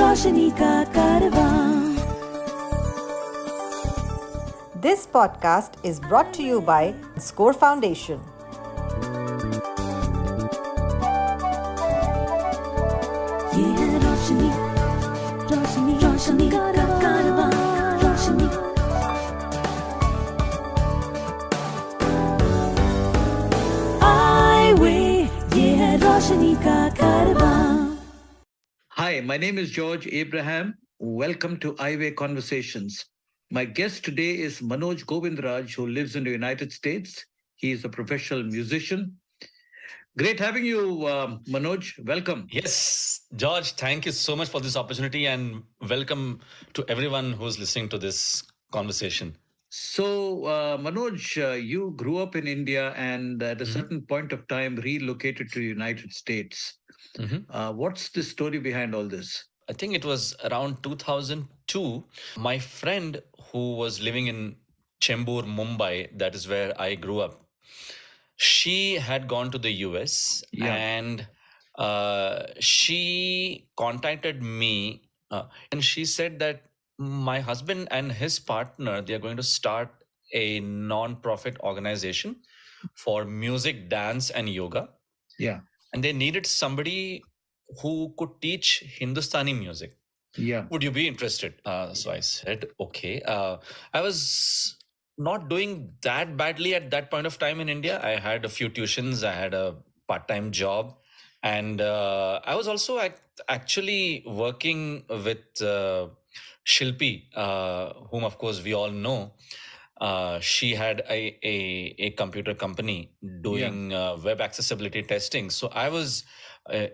रोशनी का कारवां. This podcast is brought to you by Score Foundation. ये है रोशनी, रोशनी, रोशनी का कारवां. रोशनी. Eyeway, ये है रोशनी का कारवां. Hi, my name is George Abraham. Welcome to Eyeway Conversations. My guest today is Manoj Govindraj, who lives in the United States. He is a professional musician. Great having you, Manoj. Welcome. Yes, George, thank you so much for this opportunity and welcome to everyone who's listening to this conversation. So, Manoj, you grew up in India and at a certain point of time relocated to the United States. What's the story behind all this? I think it was around 2002. My friend who was living in Chembur, Mumbai, that is where I grew up, she had gone to the US and she contacted me and she said that my husband and his partner, they are going to start a non-profit organization for music, dance and yoga. Yeah. And they needed somebody who could teach Hindustani music. Yeah. Would you be interested? So I said, okay. I was not doing that badly at that point of time in India. I had a few tuitions. I had a part-time job. And I was also actually working with Shilpi, whom of course we all know. She had a computer company doing web accessibility testing. So I was,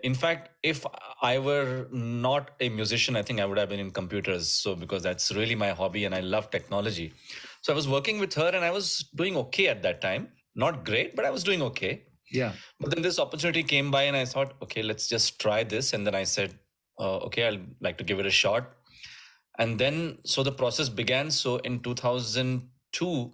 in fact, if I were not a musician, I think I would have been in computers. So because that's really my hobby and I love technology. So I was working with her and I was doing okay at that time. Not great, but I was doing okay. Yeah. But then this opportunity came by and I thought, okay, let's just try this. And then I said, okay, I'll like to give it a shot. And then, so the process began. So in 2002,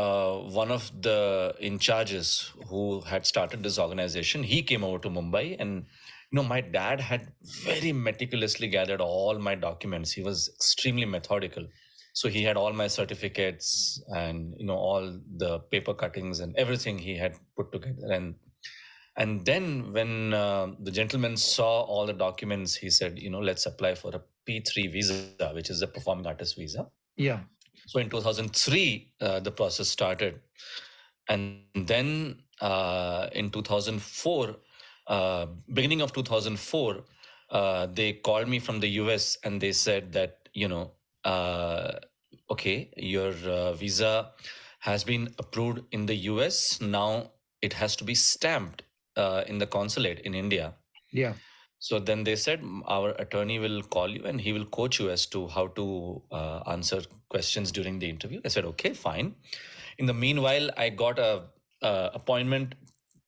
one of the in charges who had started this organization, he came over to Mumbai and, my dad had very meticulously gathered all my documents. He was extremely methodical. So he had all my certificates and, all the paper cuttings and everything he had put together. And then when the gentleman saw all the documents, he said, let's apply for a P3 visa, which is a performing artist visa. Yeah. So in 2003, the process started. And then in 2004, beginning of 2004, they called me from the US and they said that, okay, your visa has been approved in the US. Now it has to be stamped in the consulate in India. Yeah. So then they said, our attorney will call you and he will coach you as to how to answer questions during the interview. I said, okay, fine. In the meanwhile, I got a appointment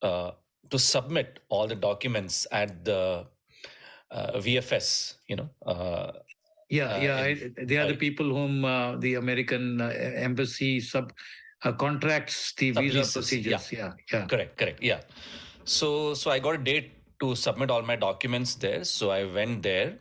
to submit all the documents at the VFS, they are the people whom the American embassy contracts the visa procedures. Yeah. Correct. Yeah. So I got a date to submit all my documents there. So I went there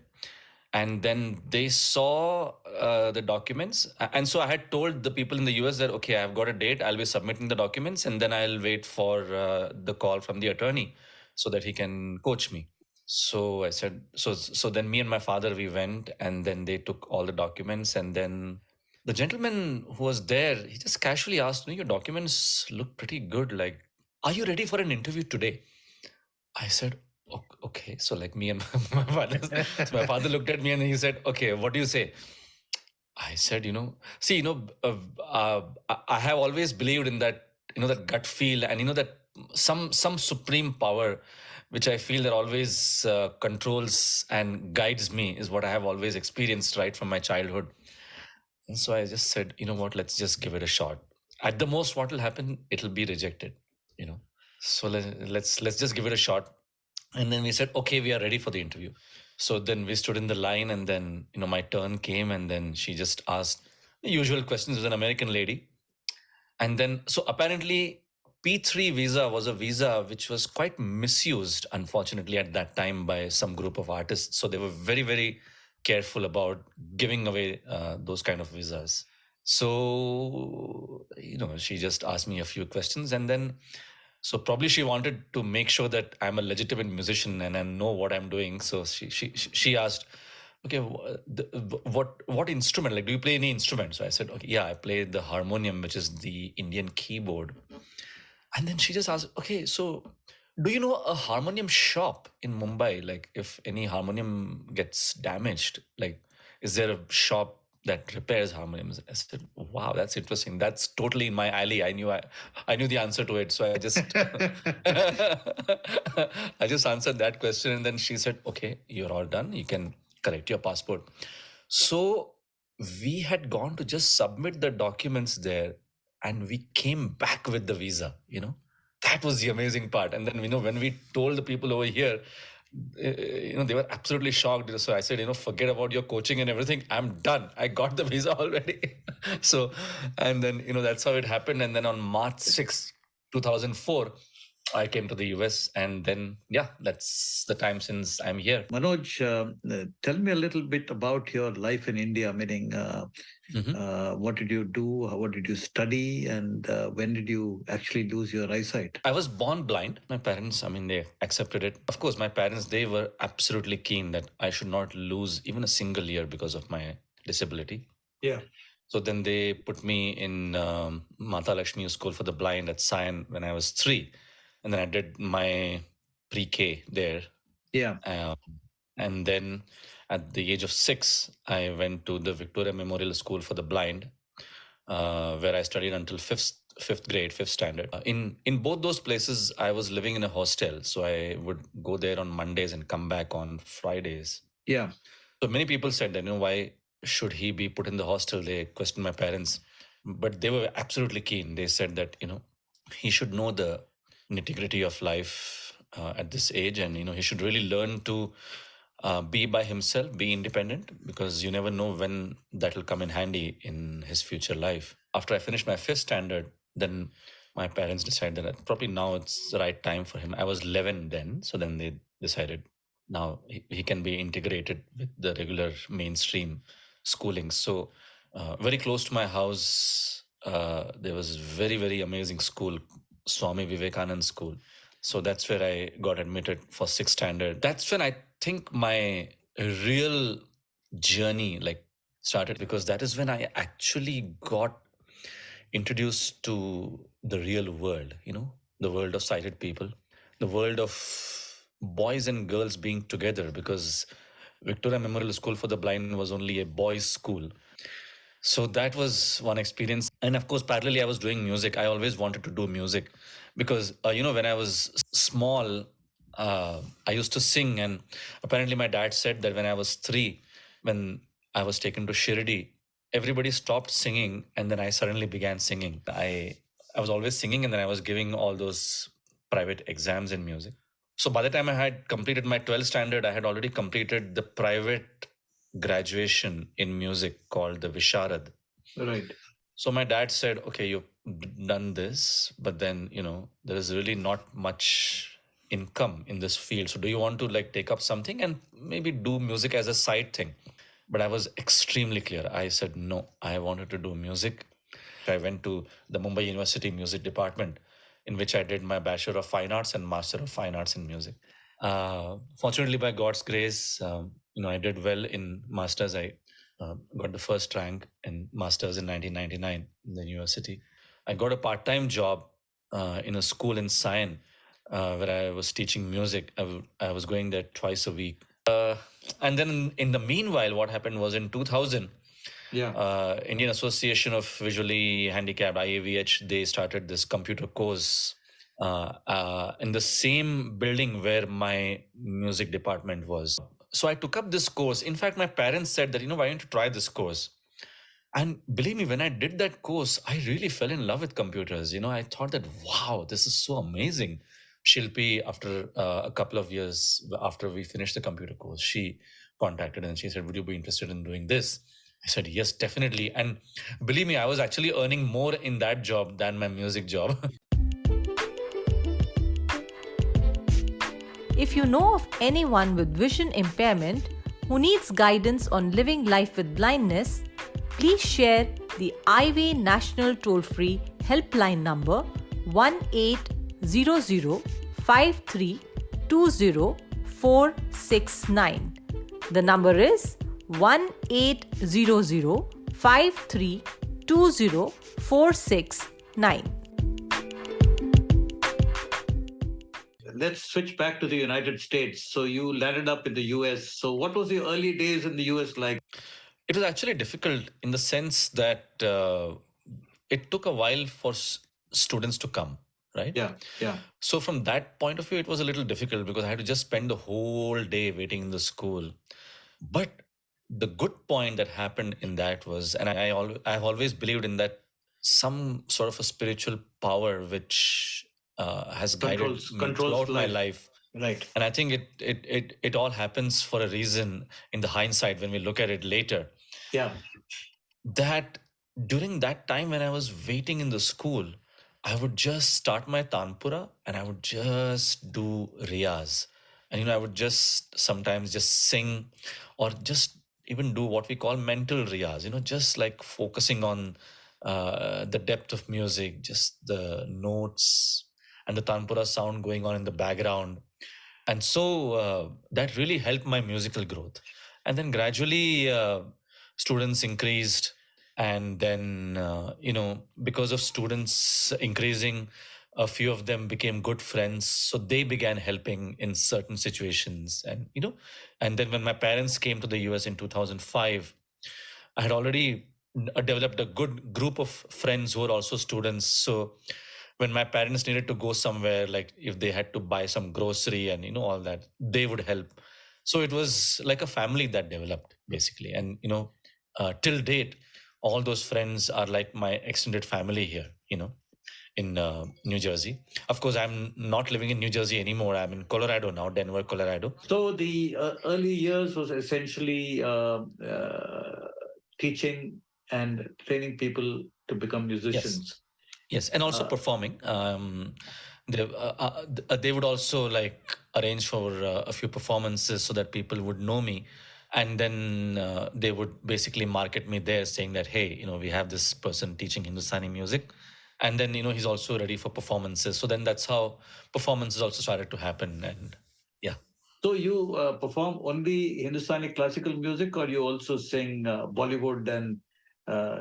and then they saw the documents. And so I had told the people in the US that, okay, I've got a date. I'll be submitting the documents and then I'll wait for the call from the attorney so that he can coach me. So I said, so then me and my father, we went and then they took all the documents. And then the gentleman who was there, he just casually asked me, your documents look pretty good. Like, are you ready for an interview today? I said, okay. So like me and my father, so my father looked at me and he said, okay, what do you say? I said, I have always believed in that, that gut feel and, that some supreme power, which I feel that always controls and guides me is what I have always experienced right from my childhood. And so I just said, what, let's just give it a shot. At the most, what will happen? It'll be rejected, So let's just give it a shot. And then we said, okay, we are ready for the interview. So then we stood in the line and then, my turn came and then she just asked the usual questions. It was an American lady. And then, so apparently P3 visa was a visa which was quite misused, unfortunately, at that time by some group of artists. So they were very, very careful about giving away those kind of visas. So, she just asked me a few questions, and then, so probably she wanted to make sure that I'm a legitimate musician and I know what I'm doing. So she asked, okay, what instrument? Like, do you play any instrument? So I said, okay, yeah, I play the harmonium, which is the Indian keyboard. And then she just asked, okay, so do you know a harmonium shop in Mumbai? Like, if any harmonium gets damaged, like, is there a shop that repairs harmoniums? I said, wow, that's interesting. That's totally in my alley. I knew the answer to it. So I just, I just answered that question. And then she said, okay, you're all done. You can correct your passport. So we had gone to just submit the documents there, and we came back with the visa. That was the amazing part. And then, when we told the people over here, they were absolutely shocked. So I said, forget about your coaching and everything. I'm done. I got the visa already. So, and then, that's how it happened. And then on March 2004, I came to the US, and then, yeah, that's the time since I'm here. Manoj, tell me a little bit about your life in India, meaning what did you do? What did you study? And when did you actually lose your eyesight? I was born blind. My parents, they accepted it. Of course, my parents, they were absolutely keen that I should not lose even a single year because of my disability. Yeah. So then they put me in Mata Lakshmi School for the Blind at Sion when I was 3. And then I did my pre-K there. Yeah. And then at the age of 6, I went to the Victoria Memorial School for the Blind, where I studied until fifth grade, fifth standard. In both those places, I was living in a hostel. So I would go there on Mondays and come back on Fridays. Yeah. So many people said that, why should he be put in the hostel? They questioned my parents, but they were absolutely keen. They said that, he should know the nitty-gritty of life at this age, and he should really learn to be by himself, be independent, because you never know when that will come in handy in his future life. After I finished my 5th standard, then my parents decided that probably now it's the right time for him. I was 11 then, so then they decided now he can be integrated with the regular mainstream schooling. So very close to my house, there was very, very amazing school, Swami Vivekanand School. So that's where I got admitted for 6th standard. That's when I think my real journey started, because that is when I actually got introduced to the real world, the world of sighted people, the world of boys and girls being together, because Victoria Memorial School for the Blind was only a boys' school. So that was one experience. And of course, parallelly, I was doing music. I always wanted to do music because, when I was small, I used to sing. And apparently my dad said that when I was 3, when I was taken to Shirdi, everybody stopped singing. And then I suddenly began singing. I was always singing, and then I was giving all those private exams in music. So by the time I had completed my 12th standard, I had already completed the private graduation in music called the Visharad. Right. So my dad said, okay, you've done this, but then, there is really not much income in this field. So do you want to take up something and maybe do music as a side thing? But I was extremely clear. I said, no, I wanted to do music. I went to the Mumbai University music department, in which I did my Bachelor of Fine Arts and Master of Fine Arts in music. Fortunately, by God's grace, I did well in Masters. I got the first rank in Masters in 1999 in the university. I got a part-time job in a school in Sion where I was teaching music. I was going there twice a week. And then in the meanwhile, what happened was in 2000, Indian Association of Visually Handicapped, IAVH, they started this computer course in the same building where my music department was. So I took up this course. In fact, my parents said that, why don't you try this course? And believe me, when I did that course, I really fell in love with computers. I thought that, wow, this is so amazing. Shilpi, after a couple of years after we finished the computer course, she contacted and she said, would you be interested in doing this? I said, yes, definitely. And believe me, I was actually earning more in that job than my music job. If you know of anyone with vision impairment, who needs guidance on living life with blindness, please share the Eyeway National Toll-Free Helpline number 1800-5320-469. The number is 1800-5320-469. Let's switch back to the United States. So you landed up in the US. So what was your early days in the US like? It was actually difficult in the sense that it took a while for students to come, right? Yeah, yeah. So from that point of view, it was a little difficult because I had to just spend the whole day waiting in the school. But the good point that happened in that was, and I've always believed in that, some sort of a spiritual power which has guided me controls throughout my life. Right. And I think it all happens for a reason in the hindsight when we look at it later. Yeah. That during that time when I was waiting in the school, I would just start my tanpura and I would just do riyaz. And I would just sometimes just sing or just even do what we call mental riyaz, just like focusing on the depth of music, just the notes and the tanpura sound going on in the background. And so that really helped my musical growth. And then gradually students increased. And then, because of students increasing, a few of them became good friends. So they began helping in certain situations. And then when my parents came to the US in 2005, I had already developed a good group of friends who were also students. So when my parents needed to go somewhere, like if they had to buy some grocery and all that, they would help. So it was like a family that developed basically. And till date, all those friends are like my extended family here, in New Jersey. Of course, I'm not living in New Jersey anymore. I'm in Colorado now, Denver, Colorado. So the early years was essentially teaching and training people to become musicians. Yes, and also performing. They would also like arrange for a few performances so that people would know me. And then they would basically market me there saying that, hey, we have this person teaching Hindustani music. And then, he's also ready for performances. So then that's how performances also started to happen. And yeah. So you perform only Hindustani classical music, or you also sing Bollywood and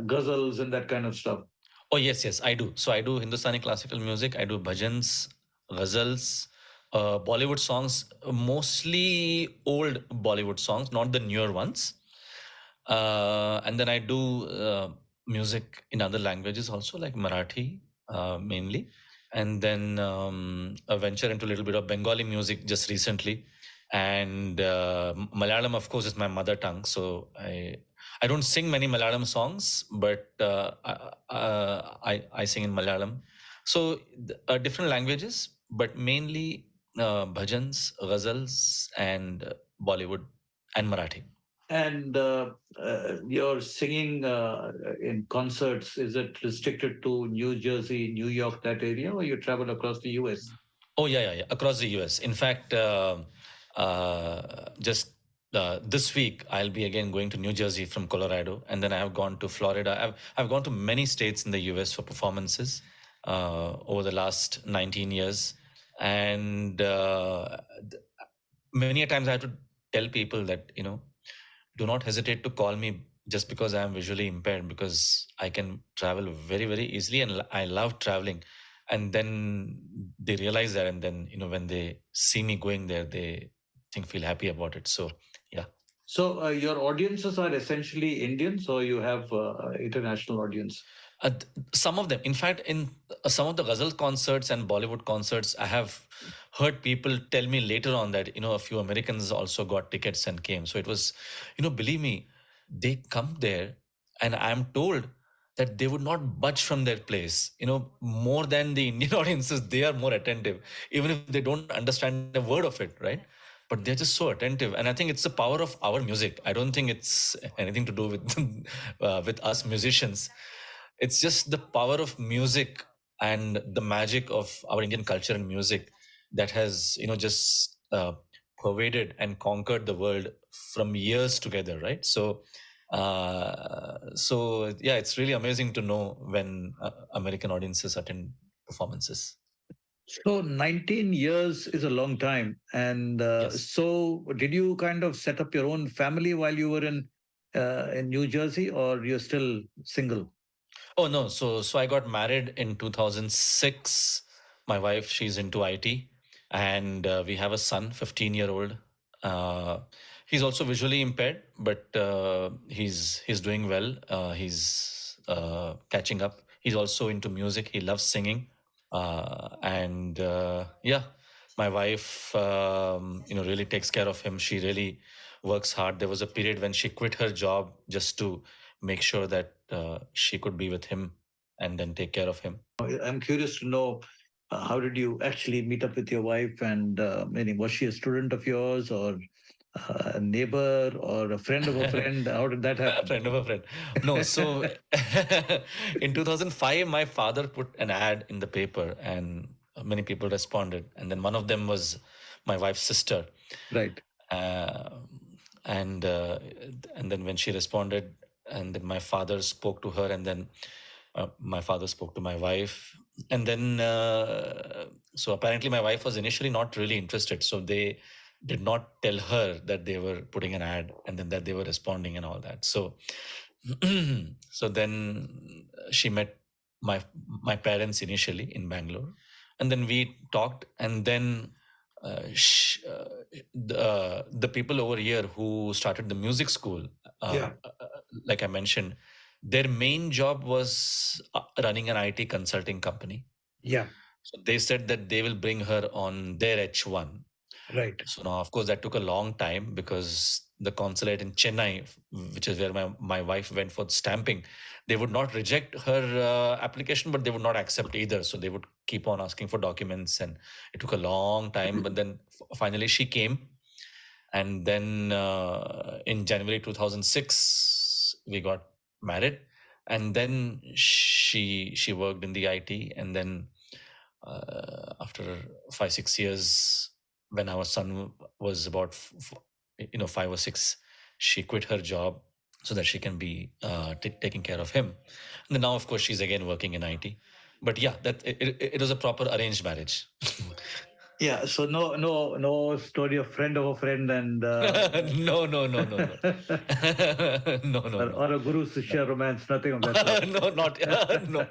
ghazals and that kind of stuff? Oh, yes, I do. So I do Hindustani classical music. I do bhajans, ghazals, Bollywood songs, mostly old Bollywood songs, not the newer ones. And then I do music in other languages also, like Marathi mainly. And then I venture into a little bit of Bengali music just recently. And Malayalam, of course, is my mother tongue. So I don't sing many Malayalam songs, but I sing in Malayalam. So different languages, but mainly bhajans, ghazals, and Bollywood and Marathi. And your singing in concerts, is it restricted to New Jersey, New York, that area, or you travel across the US? Oh, yeah. Across the US. In fact, just this week, I'll be again going to New Jersey from Colorado. And then I have gone to Florida. I've gone to many states in the US for performances over the last 19 years. And many a times I have to tell people that, do not hesitate to call me just because I am visually impaired, because I can travel very, very easily and I love traveling. And then they realize that, and then when they see me going there, they feel happy about it. So yeah. So your audiences are essentially Indians, or you have international audience? Some of them. In fact, in some of the ghazal concerts and Bollywood concerts, I have heard people tell me later on that a few Americans also got tickets and came. So it was, believe me, they come there, and I'm told that they would not budge from their place. More than the Indian audiences, they are more attentive, even if they don't understand a word of it, right? But they're just so attentive, and I think it's the power of our music. I don't think it's anything to do with us musicians. It's just the power of music and the magic of our Indian culture and music that has just pervaded and conquered the world from years together, right? So yeah, it's really amazing to know when American audiences attend performances. So 19 years is a long time. And Yes. so did you kind of set up your own family while you were in New Jersey, or you're still single? Oh no, so I got married in 2006. My wife, she's into IT, and we have a son, 15-year-old. He's also visually impaired, but he's doing well. He's catching up. He's also into music. He loves singing, and yeah, my wife, really takes care of him. She really works hard. There was a period when she quit her job just to make sure that she could be with him and then take care of him. I'm curious to know, how did you actually meet up with your wife? And meaning, was she a student of yours, or a neighbor, or a friend of a friend? How did that happen? Friend of a friend. No, so in 2005, my father put an ad in the paper and many people responded. And then one of them was my wife's sister. Right. Uh, and then when she responded, and then my father spoke to her, and then my father spoke to my wife, and then so apparently my wife was initially not really interested, so they did not tell her that they were putting an ad and then that they were responding and all that. So so then she met my parents initially in Bangalore, and then we talked, and then the people over here who started the music school, Yeah. like I mentioned, their main job was running an IT consulting company. Yeah. So they said that they will bring her on their H1. Right. So now, of course, that took a long time because the consulate in Chennai, which is where my wife went for stamping, they would not reject her application, but they would not accept either. So they would keep on asking for documents, and it took a long time. But then finally she came, and then in January 2006 we got married, and then she worked in the IT, and then after 5-6 years, when our son was about 5 or 6, she quit her job so that she can be taking care of him. And then now, of course, she's again working in IT. But yeah, that it was a proper arranged marriage. Yeah. So no story of friend of a friend, and No, no, no, no, no. No, no, no. or a guru shishya romance, nothing of that sort. No, not no.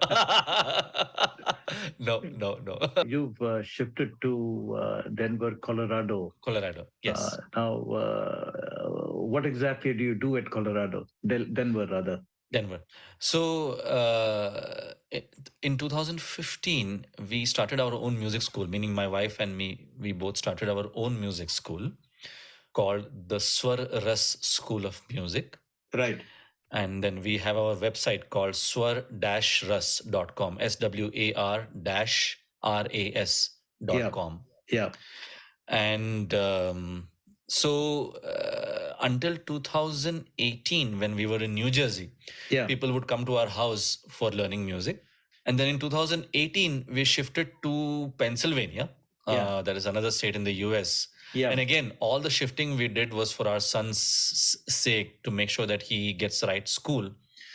No, no, no. You've shifted to Denver, Colorado. Colorado, yes. Now, what exactly do you do at Colorado? Denver, rather. Denver. So in 2015, we started our own music school, meaning my wife and me, we both started our own music school called the Swarras School of Music. Right. And then we have our website called swar-ras.com, swar-ras.com. Yeah. And so until 2018, when we were in New Jersey, people would come to our house for learning music. And then in 2018, we shifted to Pennsylvania. That is another state in the US. Yeah. And again, all the shifting we did was for our son's sake, to make sure that he gets the right school.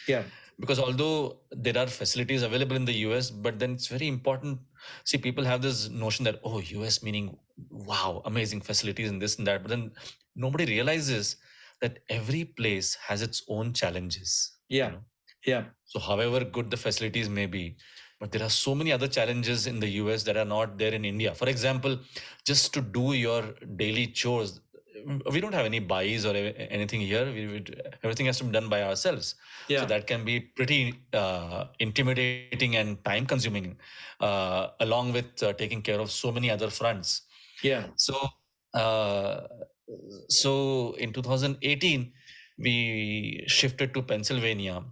Yeah. Because although there are facilities available in the US, but then it's very important. See, people have this notion that, oh, US meaning, wow, amazing facilities and this and that. But then nobody realizes that every place has its own challenges. Yeah. Yeah. So however good the facilities may be, but there are so many other challenges in the US that are not there in India. For example, just to do your daily chores, we don't have any buys or anything here. Everything has to be done by ourselves. Yeah. So that can be pretty intimidating and time consuming, along with taking care of so many other fronts. Yeah. So in 2018, we shifted to Pennsylvania.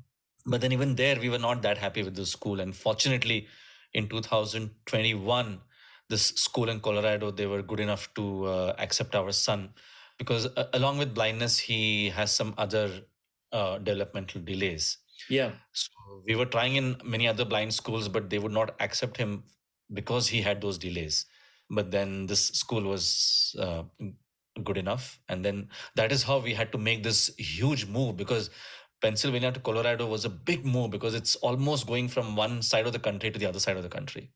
But then even there, we were not that happy with the school. And fortunately, in 2021, this school in Colorado, they were good enough to accept our son, because along with blindness, he has some other developmental delays. Yeah. So we were trying in many other blind schools, but they would not accept him because he had those delays. But then this school was good enough. And then that is how we had to make this huge move, because Pennsylvania to Colorado was a big move, because it's almost going from one side of the country to the other side of the country,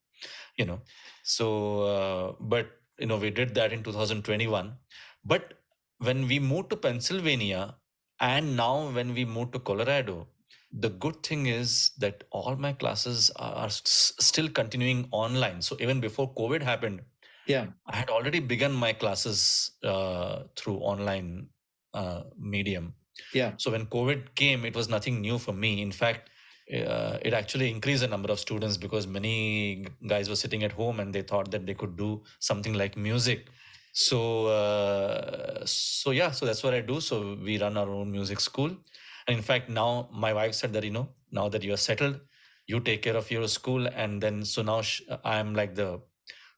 you know. So, but, we did that in 2021. But when we moved to Pennsylvania, and now when we moved to Colorado, the good thing is that all my classes are still continuing online. So even before COVID happened, Yeah. I had already begun my classes through online medium. Yeah. So when COVID came, it was nothing new for me. In fact, it actually increased the number of students, because many guys were sitting at home and they thought that they could do something like music. So so that's what I do. So we run our own music school. And in fact, now my wife said that, now that you're settled, you take care of your school. And then, so now I'm like the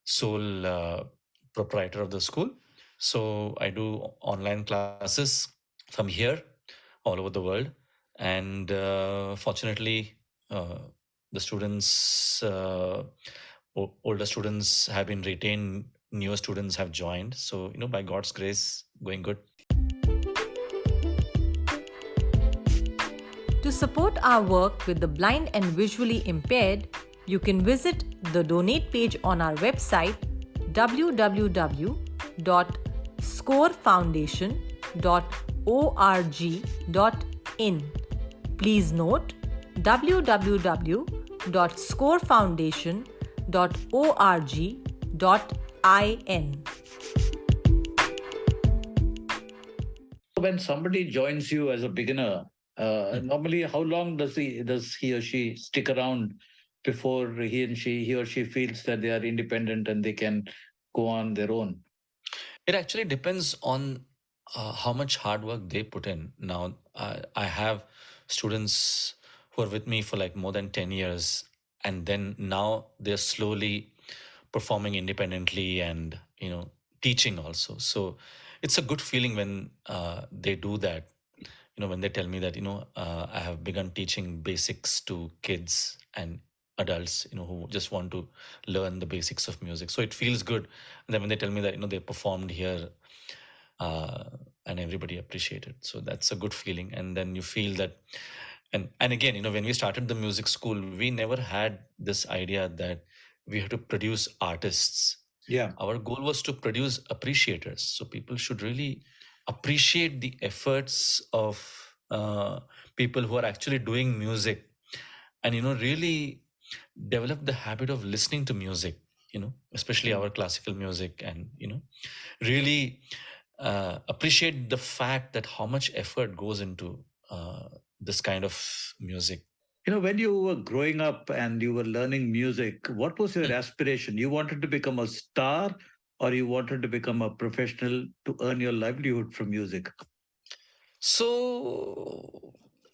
sole proprietor of the school. So I do online classes from here all over the world. And fortunately, the students, older students have been retained, newer students have joined. So, by God's grace, going good. To support our work with the blind and visually impaired, you can visit the donate page on our website www.scorefoundation.org.in. Please note www.scorefoundation.org.in. When somebody joins you as a beginner, normally how long does he or she stick around before he or she feels that they are independent and they can go on their own? It actually depends on how much hard work they put in. Now, I have students who are with me for like more than 10 years, and then now they're slowly performing independently and, teaching also. So it's a good feeling when they do that. When they tell me that, I have begun teaching basics to kids and adults, who just want to learn the basics of music. So it feels good. And then when they tell me that, they performed here and everybody appreciated. So that's a good feeling. And then you feel that, and again, when we started the music school, we never had this idea that we have to produce artists. Yeah. Our goal was to produce appreciators. So people should really appreciate the efforts of people who are actually doing music, and really develop the habit of listening to music, especially our classical music, and really appreciate the fact that how much effort goes into this kind of music. When you were growing up and you were learning music, what was your aspiration? You wanted to become a star, or you wanted to become a professional to earn your livelihood from music? So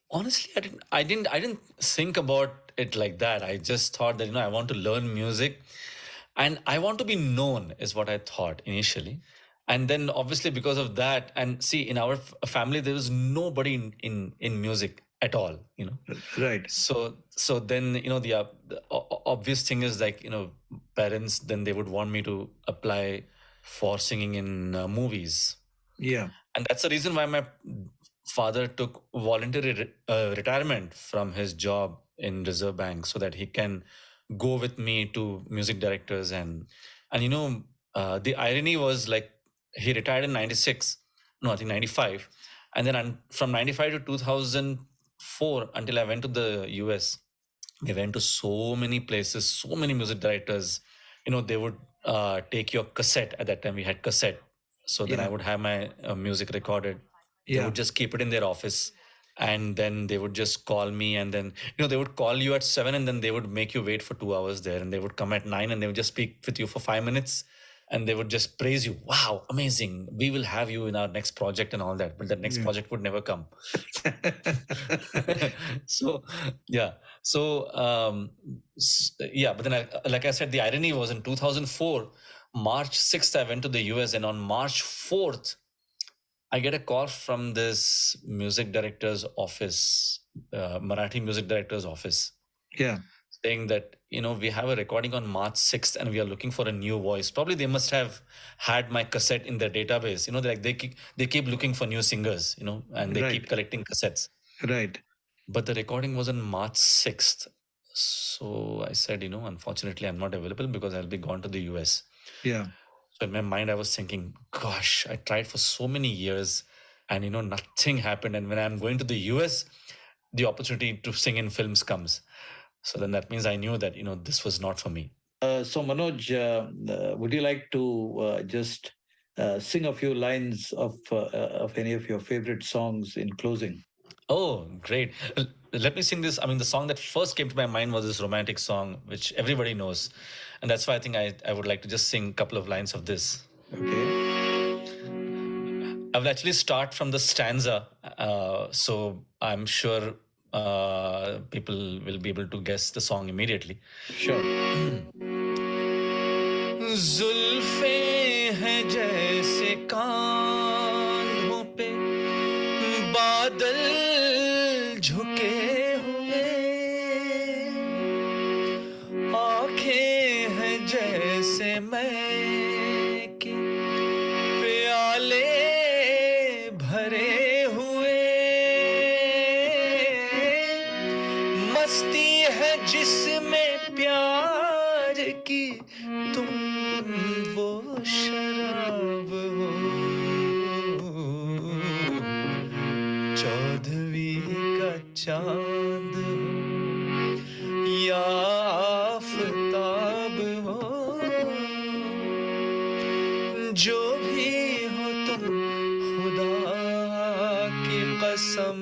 honestly, I didn't think about it like that. I just thought that, I want to learn music and I want to be known, is what I thought initially. And then obviously because of that, and see, in our family there was nobody in music at all, Right. So then, the obvious thing is, like, parents, then they would want me to apply for singing in movies. Yeah. And that's the reason why my father took voluntary retirement from his job in Reserve Bank, so that he can go with me to music directors. And the irony was, like, he retired in 96, no, I think 95. And then from 95 to 2004, until I went to the US, we went to so many places, so many music directors. They would take your cassette. At that time we had cassette. So then I would have my music recorded. They would just keep it in their office, and then they would just call me, and then they would call you at 7, and then they would make you wait for 2 hours there, and they would come at 9, and they would just speak with you for 5 minutes, and they would just praise you. Wow, amazing, we will have you in our next project and all that. But that next project would never come. So yeah, but then like I said, the irony was, in 2004 March 6th I went to the US, and on March 4th I get a call from this music director's office, Marathi music director's office. Yeah. saying that, we have a recording on March 6th and we are looking for a new voice. Probably they must have had my cassette in their database. Like they keep looking for new singers, and they Right. keep collecting cassettes. Right. But the recording was on March 6th. So I said, unfortunately, I'm not available because I'll be gone to the US. Yeah. So in my mind, I was thinking, gosh, I tried for so many years and, nothing happened. And when I'm going to the US, the opportunity to sing in films comes. So then that means I knew that, this was not for me. So Manoj, would you like to just sing a few lines of any of your favorite songs in closing? Oh, great. Let me sing this. I mean, the song that first came to my mind was this romantic song, which everybody knows. And that's why I think I would like to just sing a couple of lines of this. Okay. I will actually start from the stanza. So I'm sure people will be able to guess the song immediately. Sure. जुल्फे हैं जैसे कांधों पे बादल झुके हुए आंखें हैं जैसे मैं के प्याले भरे हुए मस्ती है जिसमें प्यार की तुम वो शराब हो चौदहवीं का चांद हो या आफताब हो जो भी हो तुम खुदा की कसम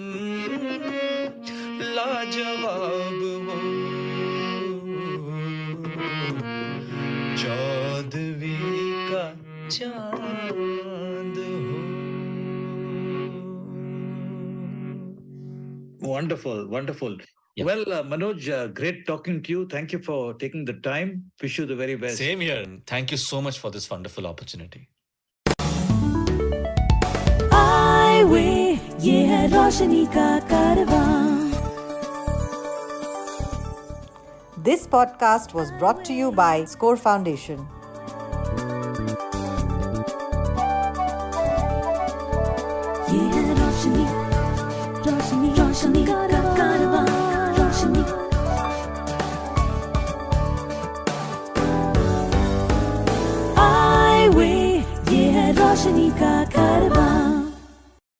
लाजवाब हो चौदहवीं का चांद हो Wonderful, wonderful. Yeah. Well, Manoj, great talking to you. Thank you for taking the time. Wish you the very best. Same here. Thank you so much for this wonderful opportunity. Eyeway, ये है रोशनी का कारवां. This podcast was brought to you by Score Foundation.